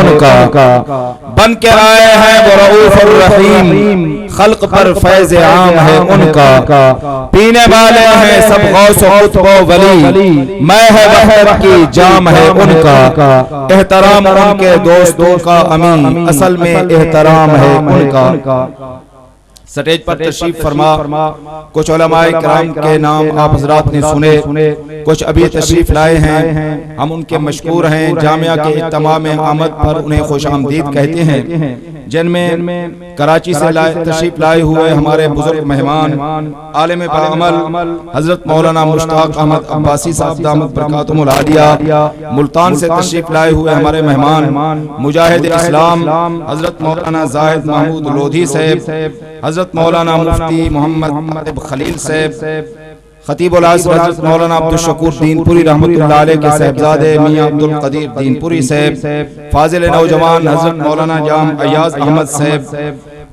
उनका, बन के आए हैं वो रऊफ़ुर रहीम, खल्क पर फैज़ आम है उनका, पीने वाले हैं सब गौस व कुतुब वली, मैं है वहदत की जाम है उनका, एहतराम उनके दोस्तों का अमीन, असल में एहतराम है उनका। स्टेज पर तशरीफ फरमा कुछ उलमाए किराम के नाम आप हजरात ने सुने, कुछ अभी तशरीफ लाए हैं, हम उनके मशकूर हैं। जामिया के इत्तमाम आमद पर उन्हें खुश आमदीद कहते हैं, जिनमें कराची से तशरीफ लाए हुए हमारे बुजुर्ग मेहमान आलिम बाअमल हजरत मौलाना मुश्ताक अहमद अब्बासी साहब दामत बरकातुहुल आलिया, मुल्तान से तशरीफ लाए हुए हमारे मेहमान मुजाहिद इस्लाम हजरत मौलाना जाहिद महमूद लोधी साहब, हजरत मौलाना मुफ्ती मोहम्मद खलील साहब, खतीबुल आज़म हजरत मौलाना अब्दुल शकूर दीनपुरी रहमतुल्लाह अलैह के साहबजादे मियां अब्दुल कदीर दीनपुरी साहब, फाजिल नौजवान हजरत मौलाना जाम अयाज अहमद साहब,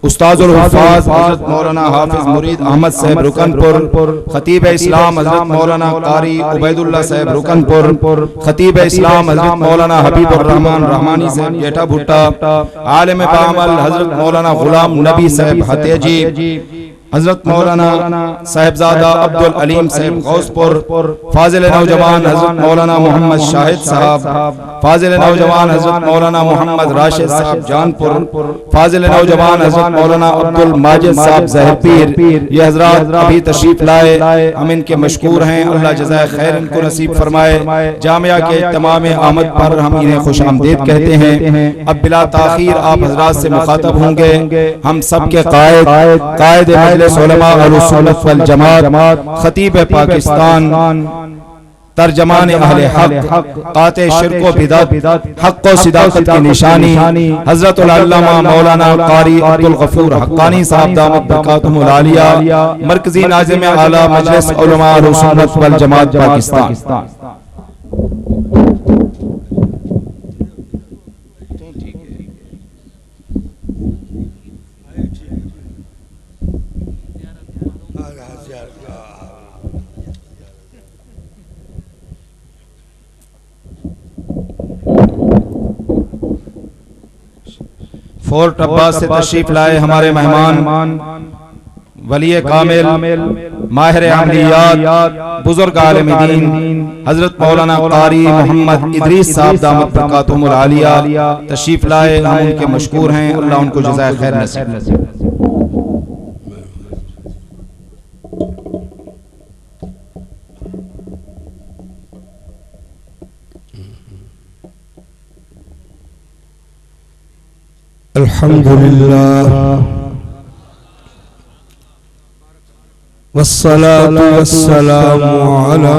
उस्ताजुल हुफ़ाज़ हजरत मौलाना हाफिज मुरीद अहमद साहब रुकनपुर, खतीब इस्लाम हजरत मौलाना कारी उबैदुल्लाह साहब रुकनपुर, खतीब इस्लाम हजरत मौलाना हबीबुर रहमान रहमानी साहब जेठा भुट्टा, आलिम बाअमल हजरत मौलाना गुलाम नबी साहब हतेजी, हजरत मौलाना साहिबजादा अब्दुल अलीम साहब गौसपुर, फाजिल नौजवान हजरत मौलाना मोहम्मद शाहिद साहब, फाजिल नौजवान हजरत मौलाना मोहम्मद राशिद साहब जानपुर, फाजिल नौजवान हजरत मौलाना अब्दुल माजिद साहब ज़हपीर, ये हजरात अभी तशरीफ लाए, हम इनके मशकूर हैं। अल्लाह जज़ाए खैर इनको नसीब फरमाए। जामिया के तमाम आमद पर हम इन्हें खुश आमदीद कहते हैं। अब बिला ताखीर आप हजरात से मुखातब होंगे, हम सब के कायद मजलिस उलमा अहले सुन्नत वल जमात, खतीब पाकिस्तान, तर्जमान अहले हक, काते शिर्क व बिदअत, हक व सिदाकत की निशानी हजरतुल अल्लामा मौलाना कारी अब्दुल गफूर हक्कानी साहब दामत बरकातुहुल आलिया, मरकजी नाज़िम आला मजलिस उलमा अहले सुन्नत वल जमात पाकिस्तान। फोर्ट अब्बास से तशरीफ लाए हमारे मेहमान वलिय कामिल माहिर अमलियात बुजुर्ग आलिम दीन हजरत मौलाना कारी मोहम्मद इदरीस साहब दामत बरकातुहुल आलिया तशरीफ लाए, हम उनके मशकूर हैं। अल्लाह उनको जज़ाए खैर नसीब। अल्हम्दुलिल्लाह वस्सलातु वस्सलामु अला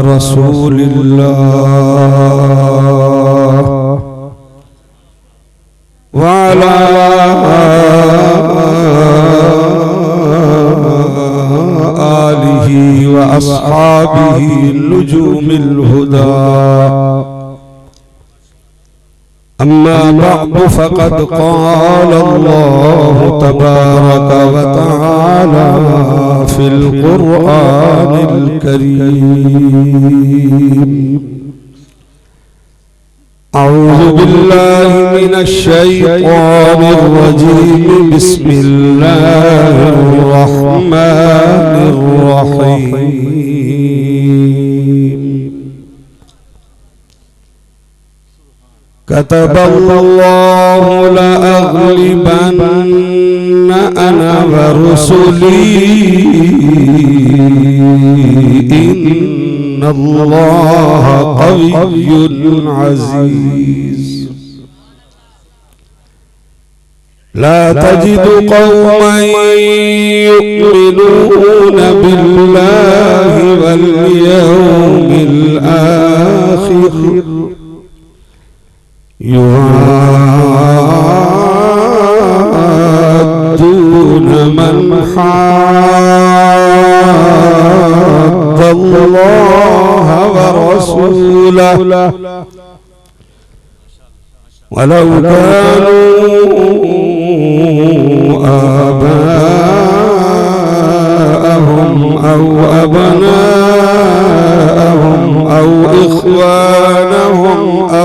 रसूलिल्लाह व अला आलिहि व अस्हाबिहि नुजूमिल हुदा। अम्मा बअद फ़क़द क़ाल अल्लाहु तबारक व तआला फ़िल क़ुरआनिल करीम। अऊज़ु बिल्लाहि मिनश शैतानिर रजीम। बिस्मिल्लाहिर रहमानिर रहीम। कतबल्लाहु लअग़लिबन्न अना व रुसुली इन्नल्लाह क़विय्युन अज़ीज़। ला तजिदु क़ौमन युमिनून बिल्लाहि वल यौमिल आखिर युआद्दून मन हाद्दल्लाह व रसूलह वलौ कानू आबाअहुम औ अबनाअहुम औ इख्वानहुम औ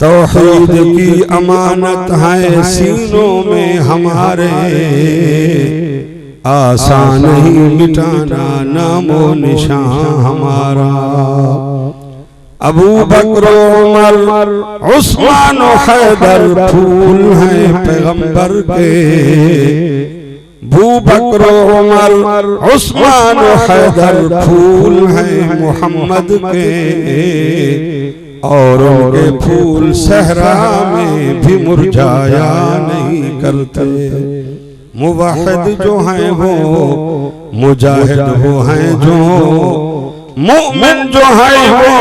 तौहीद की अमानत है सीनों में हमारे आसान नहीं मिटाना नामो निशान हमारा अबू बकर उमर उस्मान हैदर फूल हैं पैगंबर के अबू बकर उमर उस्मान हैदर फूल हैं मोहम्मद के और उनके फूल सहरा में भी मुरझाया नहीं करते मुवाहिद जो हैं वो मुजाहिद वो हैं जो मुमिन जो हैं वो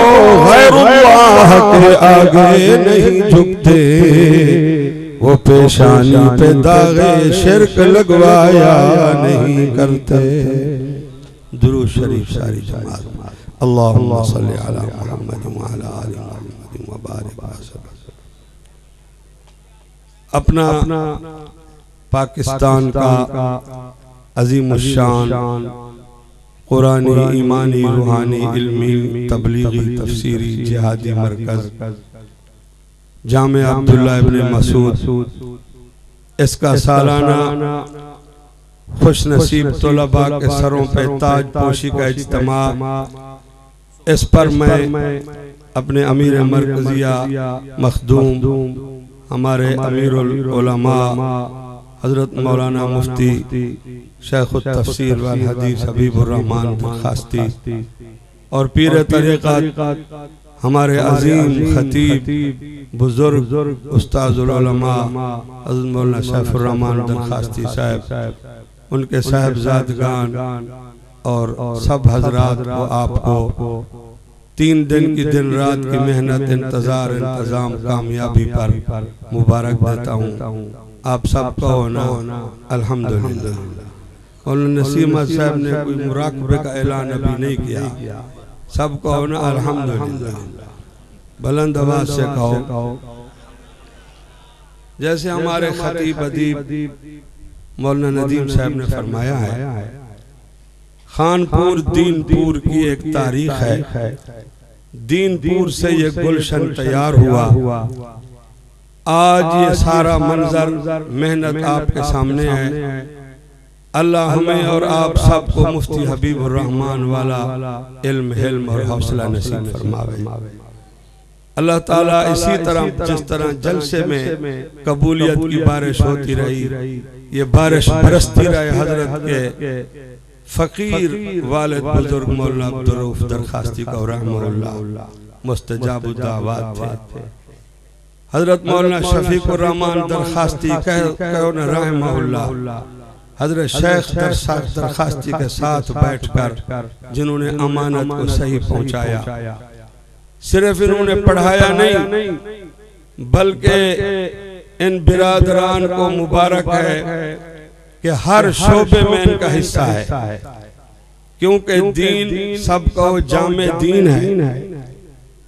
गैरुल्लाह के आगे नहीं झुकते वो पेशानी पे दागे शिरक लगवाया नहीं करते दुरूद शरीफ सारी जमात अल्लाहुम्मा सल्ली अला मुहम्मद व अला आलि मुहम्मद व बारिक वसल्लम। अपना पाकिस्तान का अज़ीमुश्शान कुरानी ईमानी रूहानी इल्मी तबलीगी तफसीरी जिहादी मरकज़ जामिया अब्दुल्ला इब्न मसूद इसका सालाना खुश नसीब तलबा के सरों पे ताज पोशी का इज्तिमा इस पर मैं अपने अमीर मरकजिया मखदूम हमारे अमीरुल उलमा हजरत मौलाना मुफ्ती शेखुत तफसीर वल हदीस हबीबुर रहमान दरखास्ती और पीर तरीक़त हमारे अजीम खतीब बुजुर्ग उस्ताजुल उलमा हजरत मौलाना सैफुर रहमान दरखास्ती साहब उनके साहबजादगान और सब हजरात को आपको 3 दिन की दिन रात की मेहनत इंतजार इंतजाम कामयाबी पर मुबारक देता हूँ। आप सबका होना अल्हम्दुलिल्लाह। मौलाना नसीम अहमद साहब ने कोई मुराकबे का ऐलान अभी नहीं किया, सबका होना अल्हम्दुलिल्लाह। बुलंद आवाज से कहो। जैसे हमारे खतीब अदीब मौलाना नदीम साहब ने फरमाया है, खानपुर दीनपुर की एक तारीख है। दीनपुर से ये गुलशन तैयार हुआ। आज ये सारा मंजर मेहनत आपके सामने है। अल्लाह हमें और आप सबको मुफ्ती हबीबुर रहमान वाला इल्म हिल्म और हौसला नसीब फरमावे। अल्लाह ताला इसी तरह जिस तरह जलसे में कबूलियत की बारिश होती रही, ये बारिश बरसती रहे। हजरत के फकीर वालिद बुजुर्ग मौलाना अब्दुल रऊफ दरखास्ती का रहमहुल्लाह मुस्तजाब दावत थे। हजरत मौलाना शफीकुर रहमान दरखास्ती कहो न रहमहुल्लाह, हजरत शेख दरखास्ती के साथ बैठकर जिन्होंने अमानत को सही पहुंचाया, सिर्फ इन्होंने पढ़ाया नहीं बल्कि इन बिरादरान को मुबारक है कि हर शोबे में इनका हिस्सा है, क्योंकि दीन सबका जामे दीन है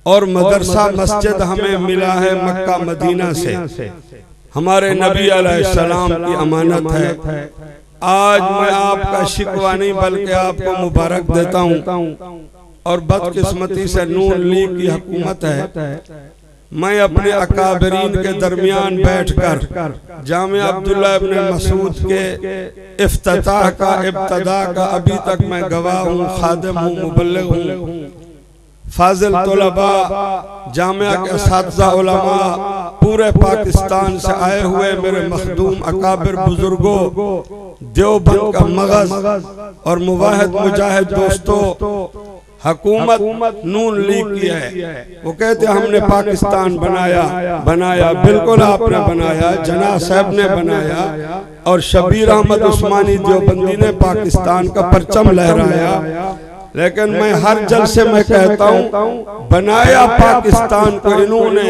और मदरसा मस्जिद हमें मिला है मक्का मदीना से, हमारे नबी अलैहिस्सलाम की अमानत है। आज मैं आपका शिकवा नहीं बल्कि आपको मुबारक देता हूँ। और बदकिस्मती से नून लीग की हुकूमत है। मैं अपने अकाबरीन के दरमियान बैठकर जामे अब्दुल्ला इब्न मसूद के इफ्तिताह का इब्तदा का अभी तक मैं गवाह हूँ, खादिम हूँ, मुबल्लिग हूँ। फाजिल तलबा, जामिया के असातिज़ा उलमा, पूरे पाकिस्तान से आए हुए मेरे मखदूम अकाबिर बुजुर्गों, देवबंद का मगज और मुवाहिद मुजाहिद दोस्तों, हुकूमत नून लीग की है। वो कहते हमने पाकिस्तान बनाया, बिल्कुल आपने बनाया, जना साहब ने बनाया और शबीर अहमद उस्मानी देवबंदी ने पाकिस्तान का परचम लहराया। लेकिन मैं हर जलसे में कहता हूँ बनाया पाकिस्तान को इन्होंने,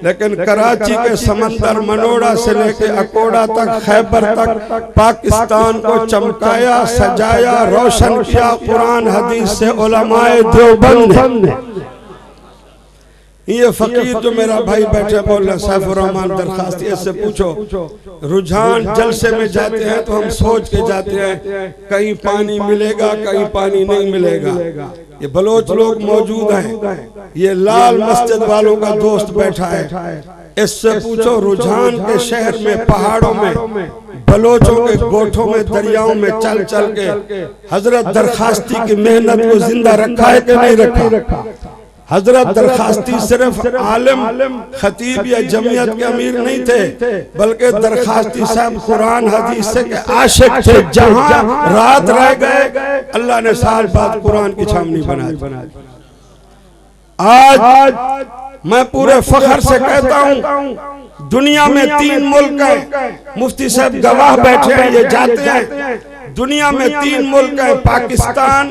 लेकिन कराची के समंदर मनोड़ा से लेके अकोड़ा तक, खैबर तक पाकिस्तान को चमकाया, सजाया, रोशन किया कुरान हदीस से उलमाए देवबंद। ये फकीर जो मेरा भाई बैठे बोल रहा सैफुर रहमान दरखास्ती, इससे पूछो रुझान जलसे में जाते हैं तो हम सोच के जाते हैं कहीं पानी मिलेगा, कहीं पानी नहीं मिलेगा। ये बलोच लोग मौजूद हैं, ये लाल मस्जिद वालों का दोस्त बैठा है, इससे पूछो रुझान के शहर में, पहाड़ों में, बलोचों के गोठों में, दरियाओं में चल चल के हजरत दरखास्ती की मेहनत को जिंदा रखा है कि नहीं रखा? हजरत दरखास्ती सिर्फ आलिम, खतीब या जमीयत के अमीर नहीं थे, बल्कि दरखास्ती साहब कुरान हदीस से के आशिक थे। जहां रात रह गए अल्लाह ने साल बाद कुरान की छावनी बना दी। आज मैं पूरे फख्र से कहता हूं दुनिया में 3 मुल्क हैं, मुफ्ती साहब गवाह बैठे हैं, ये जाते हैं। दुनिया में 3 मुल्क हैं, पाकिस्तान,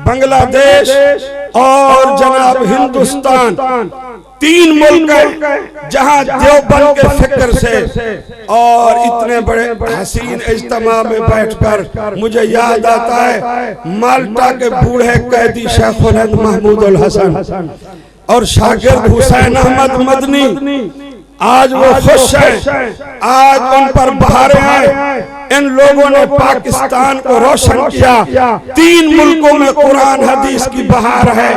बांग्लादेश और जनाब हिंदुस्तान। 3 मुल्क हैं जहां देवबंद के फिक्र से और इतने बड़े हसीन इज्तिमा में बैठकर मुझे याद आता है माल्टा के बूढ़े कैदी शेखुल हिंद महमूद उल हसन और शागिर्द हुसैन अहमद मदनी। आज वो खुश हैं, आज उन पर बहारें हैं। इन लोगों ने पाकिस्तान को रोशन किया। 3 मुल्कों में कुरान हदीस की बहार है,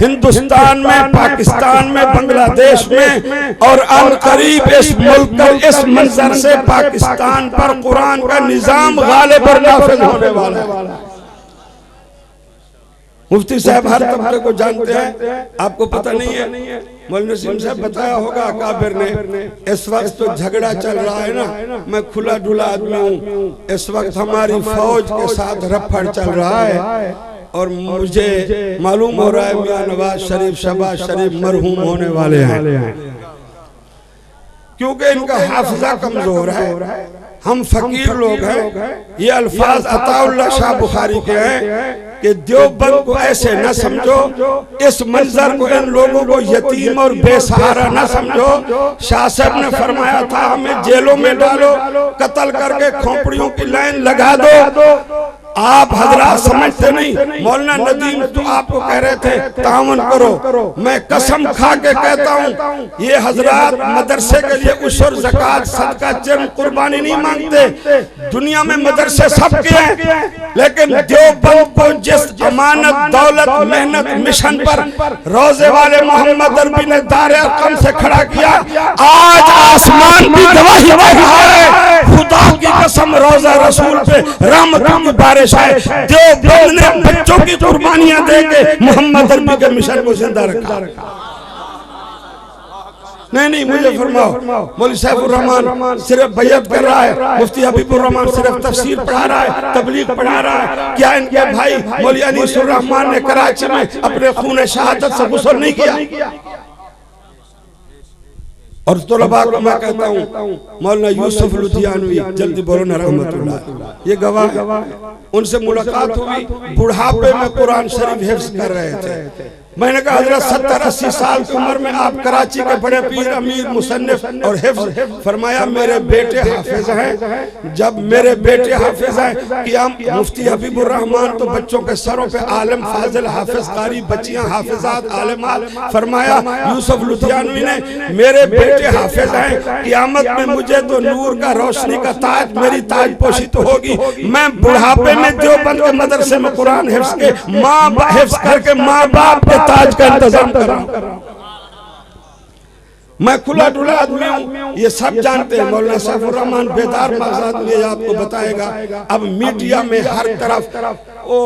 हिंदुस्तान में, पाकिस्तान में, बांग्लादेश में, और अन करीब इस मुल्क पर इस मंजर से पाकिस्तान पर कुरान का निजाम गालिब और नाफिज होने वाला है। मुफ्ती साहब हर तबके को जानते हैं, आपको पता नहीं है? मौलाना नसीम साहब बताया होगा अकाबिर ने। इस वक्त तो झगड़ा चल रहा है ना, मैं खुला डुला आदमी हूँ। इस वक्त हमारी फौज के साथ रफड़ चल रहा है और मुझे मालूम हो रहा है मियां नवाज शरीफ, शहबाज शरीफ मरहूम होने वाले हैं। क्योंकि इनका हाफिजा कमजोर है, हम फकीर लोग हैं। ये अल्फाज अताउल्लाह शाह बुखारी के हैं कि देवबंद को ऐसे न समझो, इस मंजर को, इन लोगों को यतीम और बेसहारा न समझो। शाह साहब ने फरमाया था हमें जेलों में डालो, कत्ल करके खोपड़ियों की लाइन लगा दो। आप हजरात समझते नहीं। मौलाना नदीम तो आपको कह रहे थे तावन करो, मैं कसम खा के कहता हूँ ये हजरात मदरसे के लिए उशर ज़कात सदका जन कुर्बानी नहीं मांगते। दुनिया में मदरसे सबके हैं, लेकिन देवबंद को जिस अमानत दौलत मेहनत मिशन पर रोजे वाले मोहम्मद अरबी ने दारे अरकम से खड़ा किया, आज आसमान भी गवाही दे रहा है। खुदा की कसम रोजा रसूल पे रहमतों की बारिश है। देवबंद ने बच्चों की कुर्बानियां देके मोहम्मद अरबी के मिशन को जिंदा रखा। नहीं, मुझे फरमाओ, मौलवी सैफुर रहमान सिर्फ बैयत कर रहा है, मुफ्ती हबीबुर रहमान सिर्फ तफसीर पढ़ा रहा है, तबलीग पढ़ा रहा है, क्या इनके भाई मौलवी अनीसुर रहमान ने कराची में अपने खून शहादत से गुस्ल नहीं किया? और तलबा को मैं कहता हूँ मौलाना यूसुफ लुधियानवी, जल्दी बोलो ना रहमतुल्लाह, ये गवाह, उनसे मुलाकात हुई, बुढ़ापे में कुरान शरीफ हिफ्ज कर रहे थे। मैंने कहा हजरत 70-80 साल की उम्र में आप कराची के बड़े पीर अमीर मुसन्निफ और हिफ्ज। फरमाया मेरे बेटे हाफिज हैं। जब मेरे बेटे हाफिज हैं कि हम मुफ्ती हबीबुर रहमान तो बच्चों के सरों पे आलिम फाजिल हाफिज कारी, बच्चियां हाफिजात आलिमात। फरमाया यूसुफ लुधियानवी ने मेरे बेटे हाफिज हैं, क़यामत में मुझे तो नूर का रोशनी का ताज, मेरी ताज पोशी तो होगी। मैं बुढ़ापे में देवबंद के मदरसे में कुरान हिफ्ज करके माँ बाप के ताज का इंतजाम कर रहा हूं। मैं खुला डुला आदमी हूं, ये सब जानते हैं। मौलाना सैफुर रहमान बेदार मकसद में आपको बताएगा। अब मीडिया में हर तरफ ओ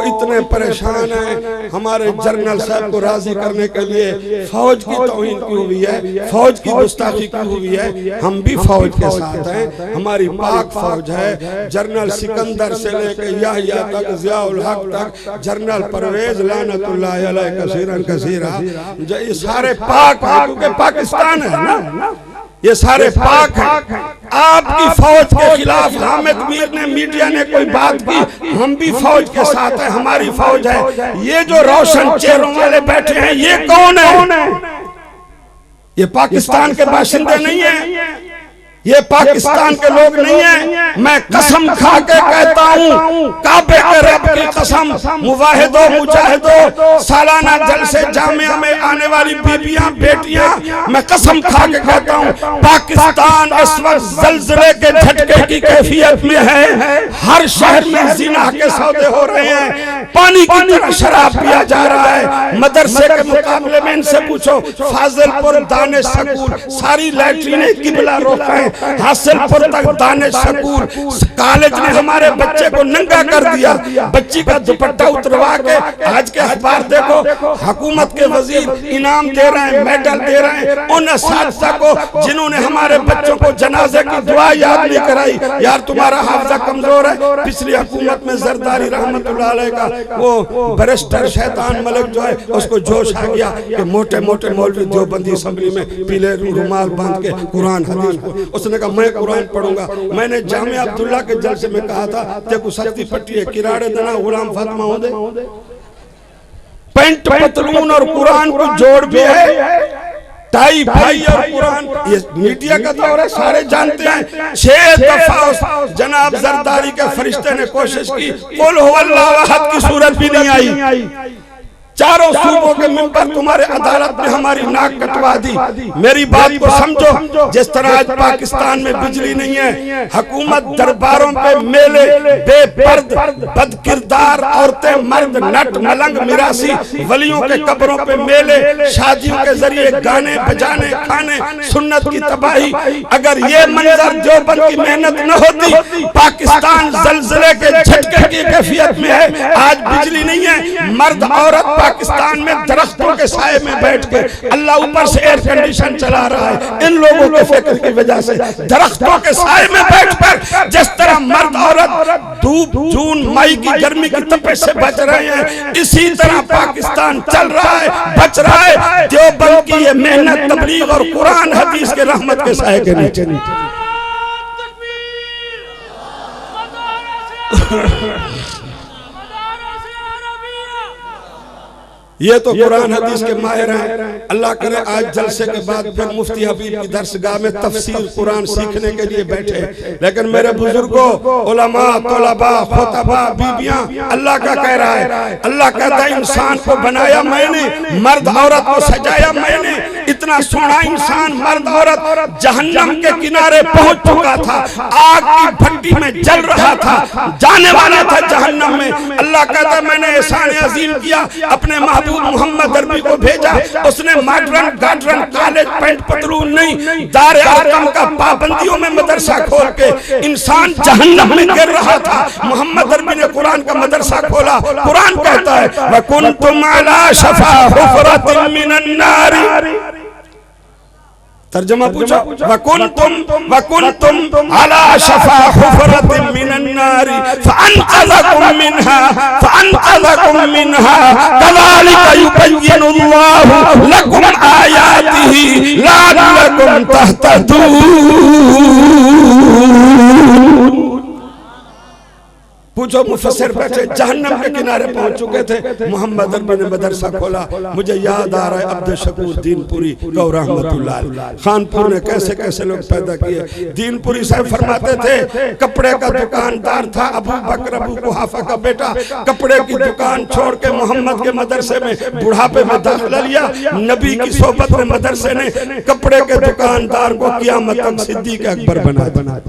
इतने परेशान हैं, हमारे जर्नल साहब को राजी करने के लिए फौज की तौहीन की हुई है, फौज की गुस्ताखी की हुई है। हम भी फौज के साथ हैं, हमारी पाक फौज है। जर्नल सिकंदर से लेकर याहिया तक, ज़ियाउल हक तक, जर्नल परवेज लानतुल्लाह अलैह कसीरन कसीरा, ये सारे पाक हैं, क्योंकि पाकिस्तान है ना, ये सारे पाक हैं। आपकी फौज के खिलाफ हामिद मीर ने, मीडिया ने कोई बात की, हम भी फौज के साथ हैं, हमारी फौज है। ये जो रोशन चेहरों वाले बैठे हैं, ये कौन है? ये पाकिस्तान के बाशिंदे नहीं है, ये पाकिस्तान के लोग नहीं हैं। मैं कसम खा के कहता हूँ, काबे के रब की कसम, मुवाहिदो मुजाहिदो, सालाना जलसे जामिया में आने वाली बीबियां बेटियां, मैं कसम खा के कहता हूँ पाकिस्तान इस वक्त ज़ल्ज़ले के झटके की कैफियत में है। हर शहर में ज़िना के सौदे हो रहे हैं, पानी की तरह शराब पिया जा रहा है। मदरसे के मुकाबले में इनसे पूछो, फाजिलपुर दानिश स्कूल सारी लैट्रिनें किबला रोका है, हासिलपुर तक दानिश स्कूल कॉलेज ने हमारे बच्चे को नंगा कर दिया, बच्ची का दुपट्टा उतरवा के। आज के अखबार देखो, हुकूमत के वजीर इनाम दे रहे हैं, मेडल दे रहे हैं उन असातिज़ा को जिन्होंने हमारे बच्चों को जनाजे की दुआ याद नहीं कराई। यार तुम्हारा हाफिज़ा कमजोर है। पिछली हुकूमत में जरदारी रहमतुल्लाह अलैह का वो बैरिस्टर शैतान मलिक जो है, उसको जोश आ गया कि मोटे मोटे मौलवी देवबंदी असेंबली में पीले रुमाल बांध के कुरान हदीस, उसने कहा मैं कुरान पढ़ूंगा। मैंने जामिया अब्दुल्ला के जलसे में कहा था देखो सख्ती पट्टी है, किराड़े देना गुलाम फातिमा हो दे, पैंट पतलून और कुरान को जोड़ भी है, टाई भाई और कुरान। ये मीडिया का दौर है, सारे जानते हैं। 6 दफा जनाब जरदारी के फरिश्ते ने कोशिश की, कुल हुवल्लाहु अहद की सूरत भी नहीं आई। चारों सूबों के मिंबर तुम्हारे अदालत में हमारी नाक कटवा दी। मेरी बात को समझो, जिस तरह आज पाकिस्तान में बिजली नहीं है, हुकूमत दरबारों पे मेले, बेपर्द बदकिरदार औरतें मर्द नट मलंग मिरासी वलियों के कब्रों पे मेले, शादियों के जरिए गाने बजाने खाने, सुन्नत की तबाही। अगर ये मंजर देवबंद की मेहनत न होती, पाकिस्तान ज़ल्ज़ले के झटके की कैफियत में है। आज बिजली नहीं है, मर्द औरत पाकिस्तान में दरख्तों के साए में बैठ के अल्लाह ऊपर से एयर कंडीशन चला रहा है। इन लोगों के फिक्र की वजह से दरख्तों के साए में बैठकर जिस तरह मर्द औरत धूप जून मई की गर्मी की तपिश से बच रहे हैं, इसी तरह पाकिस्तान चल रहा है, बच रहा है देवबंद की ये मेहनत, तबलीग और कुरान हदीस के रहमत के साए के नीचे। ये तो कुरान हदीस के माहिर हैं। अल्लाह करे आज जलसे के बाद फिर मुफ्ती हबीब की दरसगाह में तफसीर कुरान सीखने के लिए बैठे। लेकिन मेरे बुजुर्गों, उलमा, तलबा, खुतबा, बीबियां, अल्लाह का कह रहा है, अल्लाह कहता है इंसान को बनाया मैंने, मर्द औरत को सजाया मैंने। इतना सोना इंसान मर्द औरत जहन्नम के किनारे पहुंच चुका था, आग की भट्टी में जल रहा था, जाने वाला था जहन्नम में। अल्लाह कहता है मैंने एहसान अजीम किया, अपने महबूब मोहम्मद अरबी को भेजा। उसने मॉडर्न गार्डन कॉलेज पैंट पतलून नहीं, दारे आकम का पाबंदियों में मदरसा खोल के इंसान जहन्नम में गिर रहा था। मोहम्मद अरबी ने कुरान का मदरसा खोला। कुरान कहता है वकुंतुम अला शफा हुफरतिन मिनन नारी। तर्जुमा पूछो, वकुंतुम अला शफा हुफरतिन मिनन नारी फअनक़ज़कुम मिन्हा कज़ालिका युबय्यिनुल्लाहु लकुम आयातिही लअल्लकुम तहतदून। पूछो मुफस्सिर बैठे जहन्नम के किनारे पहुंच चुके थे। मोहम्मद अरबी ने मदरसा खोला। मुझे याद आ रहा है अब्दुल शकूर दीनपुरी रहमतुल्लाह अलैह, खानपुर ने कैसे कैसे लोग पैदा किए। दीनपुरी साहब फरमाते थे कपड़े का दुकानदार था अबू बकर अबू कुहाफा का बेटा। कपड़े की दुकान छोड़ के मोहम्मद के मदरसे में बुढ़ापे में दाखिला लिया। नबी की सोबत में मदरसे ने कपड़े के दुकानदार को क़यामत तक सिद्दीक़ अकबर बना।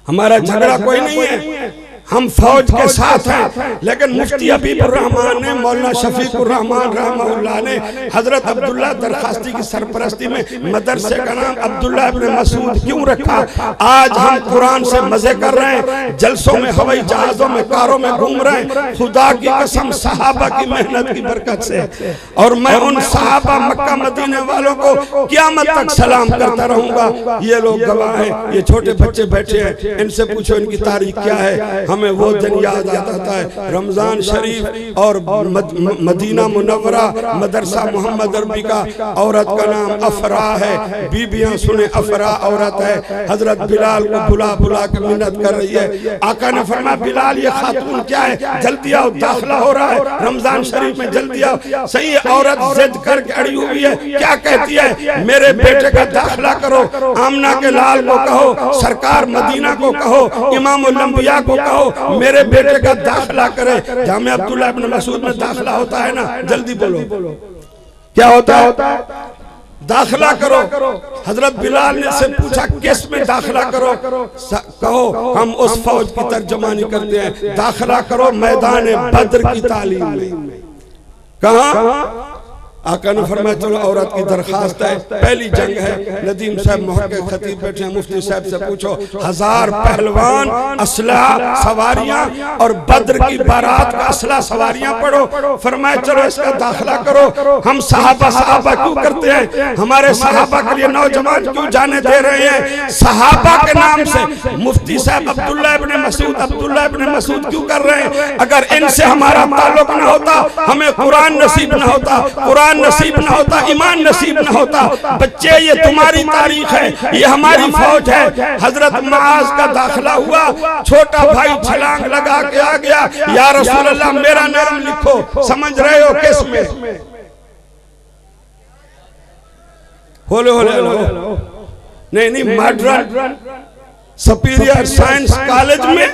हमारा झगड़ा कोई नहीं है, हम फौज के साथ हैं। लेकिन मुफ्ती हबीबुर रहमान ने, मौलाना शफीकुर रहमान रहमहुल्लाह ने हजरत अब्दुल्ला दरखास्ती की सरपरस्ती में मदरसे का नाम अब्दुल्ला इब्न मसूद क्यों रखा? आज हम कुरान से मजे कर रहे हैं, जलसों में, हवाई जहाजों में, कारों में घूम रहे हैं। खुदा की कसम सहाबा की मेहनत की बरकत से, और मैं उन सहाबा मक्का मदीने वालों को क़यामत तक सलाम करता रहूंगा। ये लोग गवाह हैं, ये छोटे बच्चे बैठे हैं, इनसे पूछो इनकी तारीख क्या है। हमें वो दिन याद आता है रमजान शरीफ और मदीना मुनव्वरा मदरसा मोहम्मद अरबी का। औरत का नाम अफरा है, बीबियां सुने अफरा औरत है। हजरत बिलाल को बुला बुला के मिन्नत कर रही है। आका ने फरमाया बिलाल ये खातून क्या है, जल्दी आओ दाखिला हो रहा है रमजान शरीफ में, जल्दी आओ। सही औरत जिद करके अड़ी हुई है, क्या कहती है, मेरे बेटे का दाखिला करो। आमना के लाल को कहो, सरकार मदीना को कहो, इमामुल अंबिया को कहो मेरे बेटे का दाखिला करे। जामे अब्दुल्ला इब्न मसूद में दाखिला होता है ना, जल्दी बोलो क्या होता है? दाखिला करो। हजरत बिलाल ने से पूछा किस में दाखिला करो? कहो हम उस फौज की तर्जुमानी करते हैं, दाखिला करो मैदान बद्र की तालीम में। कहाँ? आका ने फरमाया चलो औरत की दरखास्त है, पहली जंग है। नदीम साहब मुहक्किक खतीब बैठे हैं, मुफ्ती साहब से पूछो 1000 पहलवान, असलहा, सवारियां और बद्र की बारात का असला सवारियां पढ़ो। फरमाया चलो इसका दाखिला करो। हम सहाबा क्यों करते हैं? हमारे सहाबा के लिए नौजवान क्यों जाने दे रहे हैं? सहाबा के नाम से मुफ्ती साहब अब्दुल्ला इब्न मसूद क्यों कर रहे हैं? अगर इनसे हमारा ताल्लुक न होता, हमें कुरान नसीब न होता, कुरान नसीब न होता, ईमान नसीब न होता। बच्चे ये तुम्हारी तारीख है, ये हमारी फौज है। हजरत मुआज का दाखिला हुआ, छोटा भाई छलांग लगा के आ गया, या रसूल अल्लाह मेरा नाम लिखो। समझ रहे हो किस में? होले नहीं, मॉडर्न सुपीरियर साइंस कॉलेज में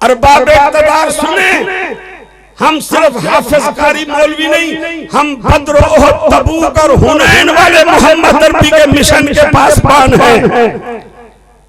अरबाब इक़्तिदार सुने। हम सिर्फ हाफिज कारी मौलवी नहीं, हम बद्र, ओहद, तबूक और हुनैन वाले मोहम्मद अरबी के मिशन के पासबान हैं।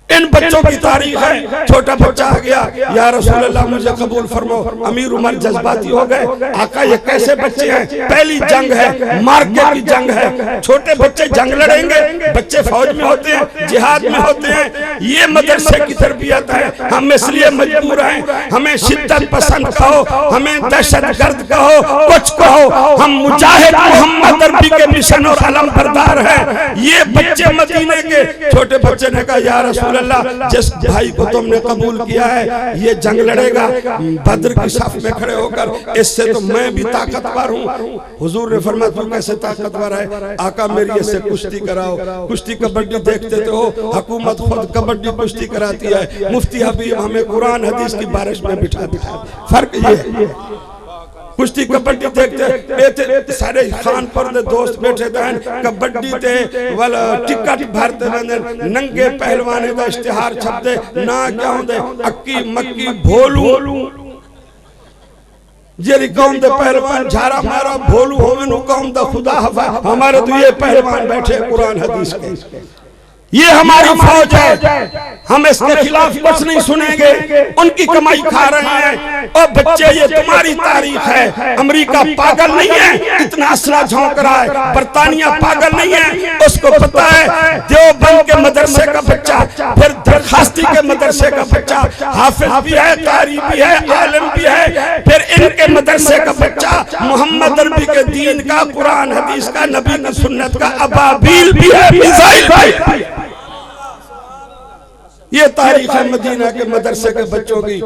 इन बच्चों की तारीख है। छोटा बच्चा आ गया, या रसूल अल्लाह मुझे कबूल फरमाओ। अमीर उमर जज्बाती हो गए, आका ये कैसे बच्चे हैं, पहली जंग है, मार्के की जंग है, छोटे बच्चे जंग लड़ेंगे, बच्चे फौज में होते हैं, जिहाद में होते हैं, ये मदरसे की तरबियत है। हम इसलिए मजबूर हैं, हमें शिद्दत पसंद कहो, हमें दहशत गर्द कहो, कुछ कहो, हम मुजाहिद मोहम्मद अरबी के मिशन और अलम बरदार हैं। ये बच्चे मदीने के, छोटे बच्चे ने कहा या रसूल अल्लाह, जिस भाई को तुमने कबूल किया है ये जंग लड़ेगा बद्र की साफ में खड़े होकर, इससे तो मैं भी ताकतवर हूँ। हुजूर ने फरमाया तू कैसे ताकतवर है? आका मेरी इससे कुश्ती कराओ। कुश्ती कबड्डी देखते तो हो, हुकूमत खुद कबड्डी कुश्ती कराती है, मुफ्ती हबीब हमें कुरान हदीस की बारिश में बिठा दिया। फर्क ये कुश्ती कबड्डी देखते सारे खान पर दे दोस्त बैठे थे, कबड्डी ते वाला टिकट भरते रहंदे, नंगे पहलवाने दा इश्तिहार छपदे ना क्या होंदे, अक्की मक्की भोलू जेरी कौम दे पहलवान झारा मारा भोलू होवे नु कौम दा खुदा हवा। हमारे तो ये पहलवान बैठे कुरान हदीस के, ये हमारी फौज है, हम इसके खिलाफ कुछ नहीं सुनेंगे। उनकी कमाई खा रहे हैं। और बच्चे ये तुम्हारी तारीख है। अमेरिका पागल नहीं है, इतना असला झोंक रहा है। बरतानिया पागल नहीं है, उसको पता है देवबंद के मदरसे का बच्चा, फिर दरखास्ती के मदरसे का बच्चा हाफिज भी है, कारी भी है, आलिम भी है, फिर इनके मदरसे का बच्चा मोहम्मद अरबी के दीन का, कुरान हदीस का, नबी की सुन्नत का अबाबील भी है, मिसाइल भी। ये तारीख है मदीना के मदरसे के बच्चों की।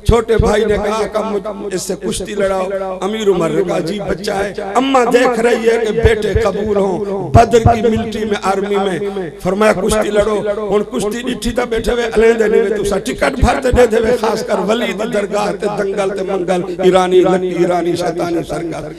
छोटे भाई ने कहा कम इससे कुश्ती लड़ाओ। अमीर उमर ने कहा अजीब बच्चा है, अम्मा देख रही है कि बेटे कबूल हो बद्र की मिलिट्री में, आर्मी में। फरमाया कुश्ती लड़ो। हुन कुश्ती डिठी ता बैठे हुए अलहदे नहीं वे तुसा टिकट भरते दे देवे, खासकर वली दी दरगाह ते दंगल ते मंगल, ईरानी लकी ईरानी शैतानी सरकार।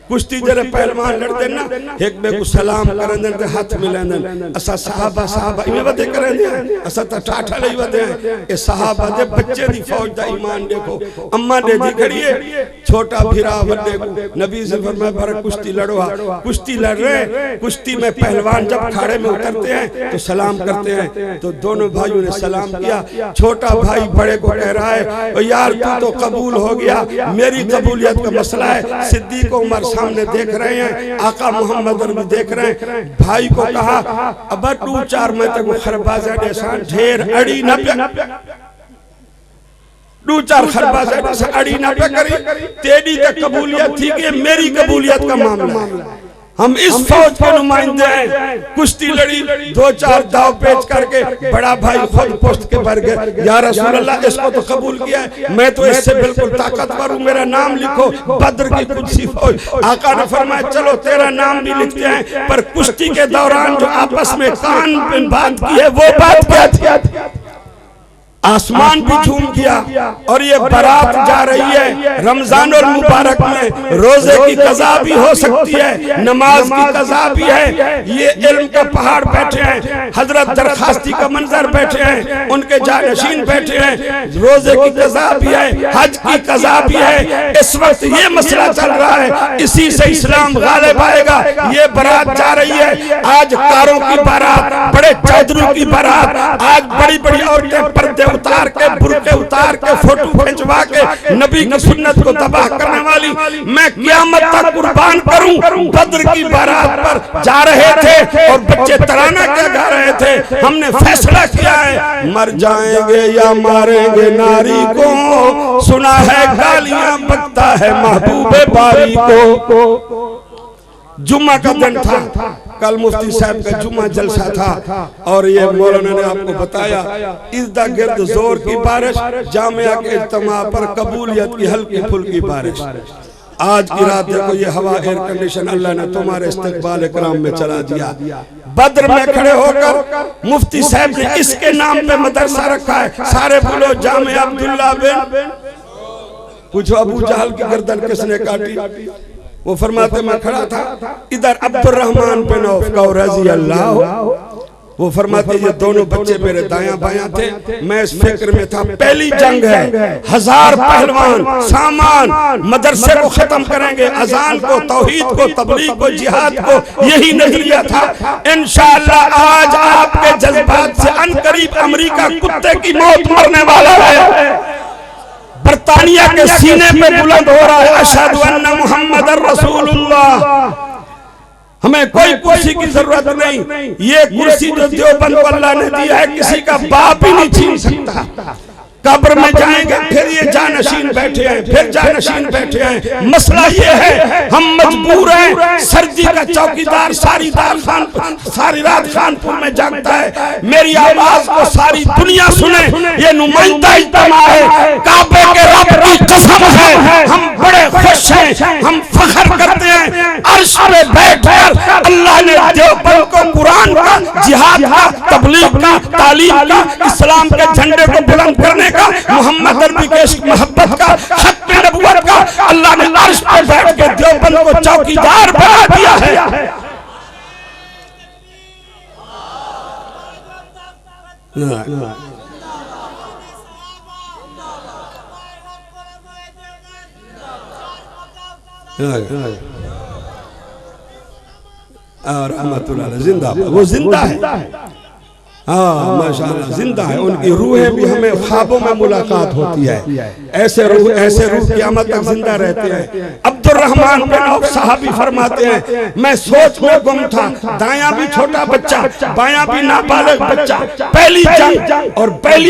कुश्ती जरे पहलवान लड़ते ना, एक बे को सलाम करन ते हाथ मिलांदन, असा सहाबा सहाबा इमे वदे करन, असा ता टाठा लई वदे ए सहाबा दे बच्चे दी फौज दा ईमान देखो। अम्मा दे दी खड़ी है, छोटा भिरा वड्डे को नबी से फरमाया पर कुश्ती लड़ो। कुश्ती लड़ रहे, कुश्ती में पहलवान जब खाड़े में उतरते हैं तो सलाम करते हैं। तो दोनों भाइयों ने सलाम किया। छोटा भाई बड़े को कह रहा है यार तू तो कबूल हो गया, मेरी कबूलियत का मसला है। सिद्दीक उमर सामने देख रहे हैं, आका मोहम्मद अरबी देख रहे हैं। भाई को कहा अब तू चार में तक खरबाजा देसान ढेर अड़ी न दो चार खरबाजा अड़ी न पे करी, तेरी तक कबूलियत थी कि मेरी कबूलियत का मामला है। हम इस फौज के नुमाइंदे हैं। कुश्ती लड़ी, दो चार दाव पेच करके बड़ा भाई खुद पोस्ट के भर गए, या रसूल अल्लाह इसको तो कबूल किया है, मैं तो इससे बिल्कुल ताकतवर हूँ, मेरा नाम लिखो बद्र की कुदसी फौज। आका ने फरमाया चलो तेरा नाम भी लिखते हैं, पर कुश्ती के दौरान जो आपस में कान पे बात की है वो बात क्या थी? आसमान भी झूम गया। और ये बारात जा रही है रमजान और मुबारक में, रोजे की कज़ा भी हो सकती है, नमाज की कज़ा भी है। ये इल्म का पहाड़ बैठे हैं, हजरत दरखास्ती का मंजर बैठे हैं, उनके जानशीन बैठे हैं, रोजे की कज़ा भी है, हज की कज़ा भी है। इस वक्त ये मसला चल रहा है, इसी से इस्लाम गालिब आएगा। ये बारात जा रही है, आज कारों की बारात, बड़े चौधरी की बारात, आज बड़ी बड़ी औरतें पर्दे उतार के, बुर्के उतार के, फोटो खिंचवा के नबी की सुन्नत को तबाह करने वाली मैं क़यामत तक कुर्बान करूं। बद्र की बारात पर जा रहे थे और बच्चे तराना क्या गा रहे थे। हमने फैसला किया है मर जाएंगे या मारेंगे नारी को, सुना है गालियां बकता है महबूबे बारी को। जुम्मा का दिन था, कल मुफ्ती साहब का जुम्मा जलसा था और ये मौलाना ने आपको बताया इर्दा गिर्द जोर की बारिश, जामिया के इज्तिमा पर कबूलियत की हल्की फुल्की बारिश। आज की रात देखो ये हवा एयर कंडीशन अल्लाह ने तुम्हारे इस्तकबाल इकराम में चला दिया। बद्र में खड़े होकर मुफ्ती साहब ने इसके नाम पे मदरसा रखा है। सारे बोलो जामिया अब्दुल्ला बिन, पूछो अबू जहल की गर्दन किसने काटी? वो फरमाते मैं खड़ा था, इधर अब्दुर्रहमान बिन औफ का रज़ी अल्लाह वो फरमाते ये दोनों बच्चे मेरे दायां बायां थे, मैं इस फिक्र में था पहली जंग है, 1000 पहलवान सामान मदरसे को खत्म करेंगे, अजान को, तौहीद को, तबलीग को, जिहाद को, यही नजरिया था। इंशाअल्लाह आज आपके जज्बात से अनकरीब अमेरिका कुत्ते की मौत मरने वाला है, बरतानिया के सीने पे बुलंद हो रहा है अशहदु अन्ना मुहम्मदर रसूलुल्लाह। हमें कोई कुर्सी की जरूरत नहीं, ये कुर्सी जो देवबंद को अल्लाह ने दिया है किसी का बाप ही नहीं छीन सकता। कब्र में जाएंगे फिर ये जानशीन बैठे हैं, फिर जानशीन बैठे हैं। मसला ये है हम मजबूर हैं, सर्दी का चौकीदार सारी रात खानपुर में जागता है, मेरी आवाज को सारी दुनिया सुने, ये नुमाइंदा इज्तिमा है, काबे के रब की कसम है, हम बड़े खुश हैं, हम फख्र करते हैं। अर्श पे बैठकर अल्लाह ने देवबंद को कुरान का, जिहाद का, तबलीग का, तालीम का, इस्लाम के झंडे को बुलंद करने का, मोहम्मद नबी के इश्क मोहब्बत का, हक नबुवत का अल्लाह ने अर्श पे बैठ के देवबंद को चौकीदार बना दिया है। रहमतुल्लाह जिंदाबाद, वो जिंदा है, हाँ माशाअल्लाह जिंदा है। उनकी रूहें भी हमें ख्वाबों में मुलाकात होती है, ऐसे रूह क़यामत तक जिंदा रहते हैं। अब्दुर्रहमान बिन औफ साहबी फरमाते हैं मैं सोच में गुम था, दायां भी छोटा बच्चा, बायां भी नाबालिग बच्चा, पहली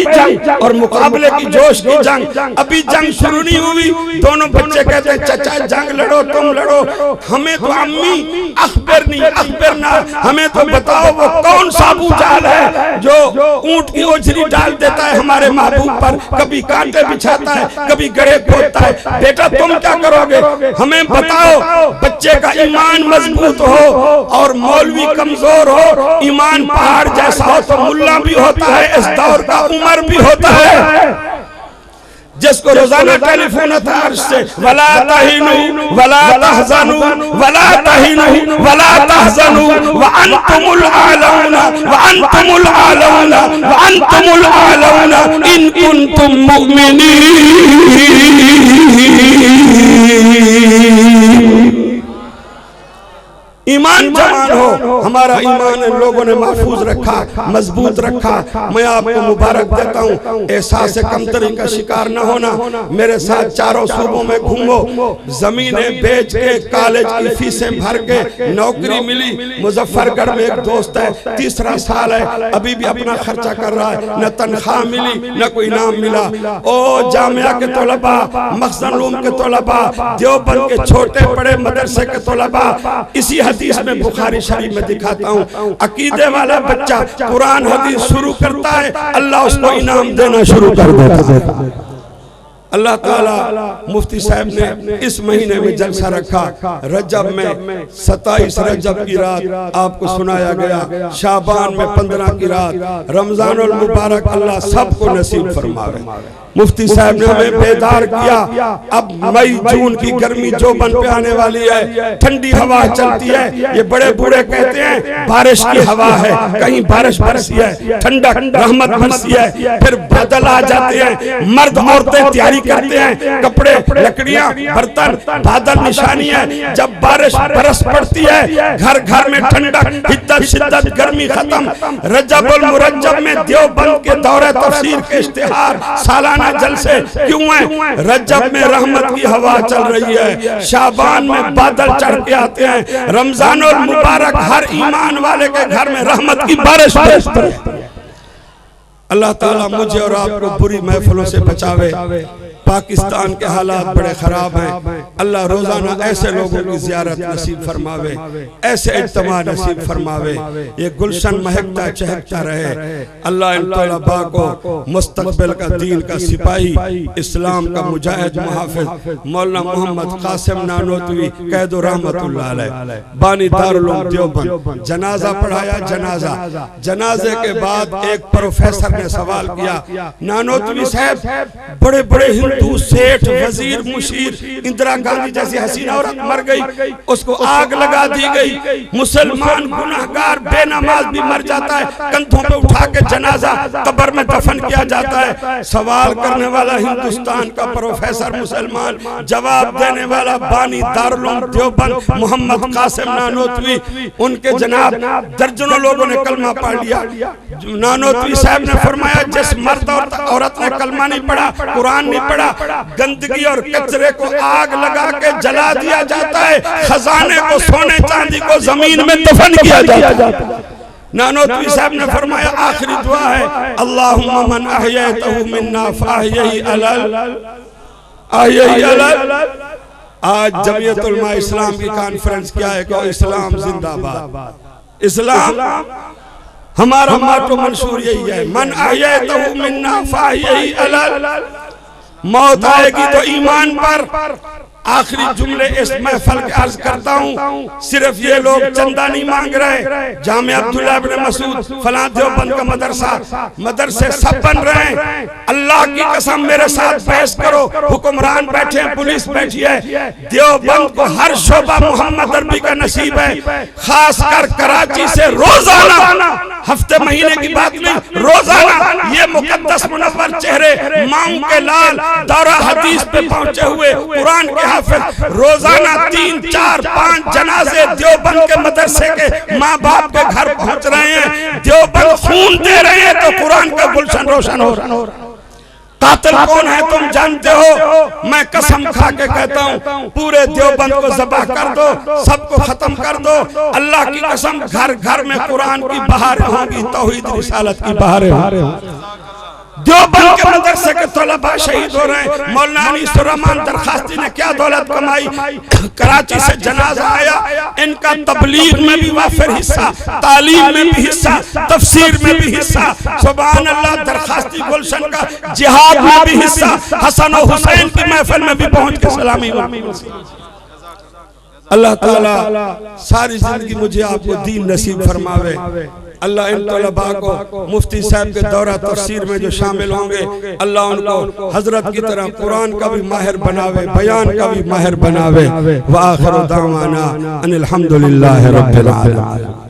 जंग और मुकाबले की जोश की जंग, अभी जंग शुरू नहीं हुई, दोनों बच्चे कहते हैं चचा जंग लड़ो, तुम लड़ो, हमें तो अम्मी अखबर ना, हमें तो बताओ वो कौन सा अबू जहल है जो ऊंट की ओझरी डाल देता है हमारे महबूब पर, कभी कांटे बिछाता है, कभी गड़े खोदता है, बेटा तुम क्या करोगे, हमें बताओ। बच्चे का ईमान मजबूत हो और मौलवी कमजोर हो, ईमान पहाड़ जैसा हो तो मुल्ला भी होता है, इस दौर का उमर भी होता है, जिसको रोजाना टेलीफोन आता है अर्श से, वला तहिनु वला तहज़नु वला तहिनु वला तहज़नु व अंतुमुल आलौना व अंतुमुल आलौना व अंतुमुल आलौना इन कुंतुम मुमिनीन। ईमान जवान हो, हमारा ईमान इन लोगों ने महफूज रखा, मजबूत रखा। मैं आपको मुबारक देता हूँ, एहसास कमतरी का शिकार न होना, मेरे साथ चारों सूबों में घूमो, जमीनें बेच के, कॉलेज की फीसें भर के नौकरी मिली। मुजफ्फरगढ़ में एक दोस्त है, तीसरा साल है, अभी भी अपना खर्चा कर रहा है, न तनख्वाह मिली न कोई इनाम मिला। ओ जामिया के तलबा, मखज़ूम के तलबा, देवबंद के छोटे बड़े मदरसे के तलबा, इसी हदीस में बुखारी शरीफ में दिखाता हूँ, अकीदे वाला बच्चा कुरान हदीस शुरू करता है, अल्लाह उसको इनाम देना शुरू कर देता है। अल्लाह ताला मुफ्ती साहब ने इस महीने में जलसा रखा, रजब में 27 रजब की रात आपको सुनाया गया, शाबान में 15 की रात, रमजानुल मुबारक अल्लाह सबको नसीब फरमावे। मुफ्ती साहब ने हमें बेदार किया। अब मई जून की गर्मी जो बन पे आने वाली है, ठंडी हवा चलती है, ये बड़े बूढ़े कहते हैं बारिश की हवा है, कहीं बारिश बरसी है, ठंडक रहमत बरसी है, फिर बादल आ जाते हैं, मर्द औरतें तैयारी करते हैं, कपड़े लकड़ियां बर्तन, बादल निशानी है। जब बारिश बरस पड़ती है, घर घर में ठंडक, हिद्दत शिद्दत, गर्मी खत्म। रजबुल मुरज्जब में देवबंद के दौरे तफसीर के इश्तिहार, सालाना जलसे क्यों है? रजब में रहमत की हवा चल रही है, शाबान में बादल चढ़ के आते हैं, रमजानुल मुबारक हर ईमान वाले के घर में रहमत की बारिश बरसती है। अल्लाह ताला मुझे और आपको बुरी महफिलों से बचावे। पाकिस्तान के हालात बड़े खराब हैं, अल्लाह रोजाना ऐसे लोगों की ज़ियारत नसीब फरमावे, ऐसे इज्तिमा नसीब फरमावे, ये गुलशन महकता चहकता रहे। अल्लाह इन तलबा को मुस्तकबिल का दीन का सिपाही, इस्लाम का मुजाहिद मुहाफिज मौलाना मोहम्मद कासिम नानोतवी कैदो रहमतुल्लाह अलैह बानी दारुल उलूम देवबंद जनाजा पढ़ाया। जनाजे के बाद एक प्रोफेसर ने सवाल किया, नानोतवी साहब बड़े बड़े हिंदू सेठ वजीर मुशीर इंदिरा गांधी जैसी हसीन औरत मर गई, उसको आग लगा दी गई। मुसलमान गुनाहगार बेनमाज भी मर जाता है, कंधों पे उठा के जनाजा कब्र में दफन किया जाता है। सवाल करने वाला हिंदुस्तान का प्रोफेसर मुसलमान, जवाब देने वाला बानी दारुल उलूम देवबंद मोहम्मद कासिम नानोतवी, उनके जनाब दर्जनों लोगों ने कलमा पढ़ लिया। नानोतवी साहब ने फरमाया जिस मर्द और औरत ने कलमा नहीं पढ़ा, कुरान नहीं पढ़ा, गंदगी और कचरे को आग लगा के जला दिया जाता है, खजाने को सोने चांदी को जमीन में दफन किया जाता है। नानोतवी साहब ने फरमाया आखिरी दुआ है, अल्लाहुम्मा मन अहयतहु मिन्ना फअहयही अलल अहयही अलल। आज जमीयत उलमा इस्लाम की कॉन्फ्रेंस क्या है कि इस्लाम जिंदाबाद। इस्लाम हमारा माटो मंशूर यही है, मन अहयतहु मिन्ना फअहयही अलल। मौत आएगी तो ईमान पर। आखिरी जुमले इस महफिल के अर्ज करता हूँ, सिर्फ ये लोग चंदा नहीं मांग रहे। जामिया अब्दुल्ला इब्न मसूद फलां देवबंद का मदरसे सब बन रहे हैं। अल्लाह की कसम मेरे साथ बहस करो, हुक्मरान बैठे हैं, पुलिस बैठी है। देवबंद को हर शोबा मोहम्मद अरबी का नसीब है, खासकर कराची से रोजाना, हफ्ते महीने की बात नहीं, रोजाना ये मुकद्दस मुनव्वर चेहरे मांग के लाल दौरा हदीस पे पहुंचे हुए कुरान के रोजाना 3, 4, 5 जनाजे देवबंद के मदरसे के माँ बाप के घर पहुंच रहे हैं। देवबंद खून दे रहे हैं तो कुरान का गुलशन रोशन हो रहा है। कातिल कौन है तुम जानते हो? मैं कसम खा के कहता हूँ पूरे देवबंद को ज़बह कर दो, सबको खत्म कर दो। अल्लाह की कसम घर घर में कुरान की बहारें होंगी, तौहीद रिसालत की बहारें होंगी। देवबंद के मदरसे के तलबा शहीद हो रहे हैं। मौलाना सुरमान दरखास्ती ने क्या दौलत कमाई, कराची से जनाजा आया, इनका तबलीग में भी वाफिर हिस्सा, तालीम में भी हिस्सा, तफसीर में भी हिस्सा, सुभान अल्लाह। दरखास्ती गुलशन का जिहाद में भी हिस्सा, हसन और हुसैन की महफिल में भी पहुंच के सलामी। अल्लाह ताला सारी जिंदगी मुझे आपको दीन नसीब फरमावे। अल्लाह इन तलबा को मुफ्ती साहब के दौरा तफसीर में जो शामिल होंगे, अल्लाह उनको हजरत की तरह कुरान का भी माहिर बनावे, बयान का भी माहिर बनावे। व आखिर दावाना अनिल हम्दुलिल्लाहि रब्बिल आलमीन।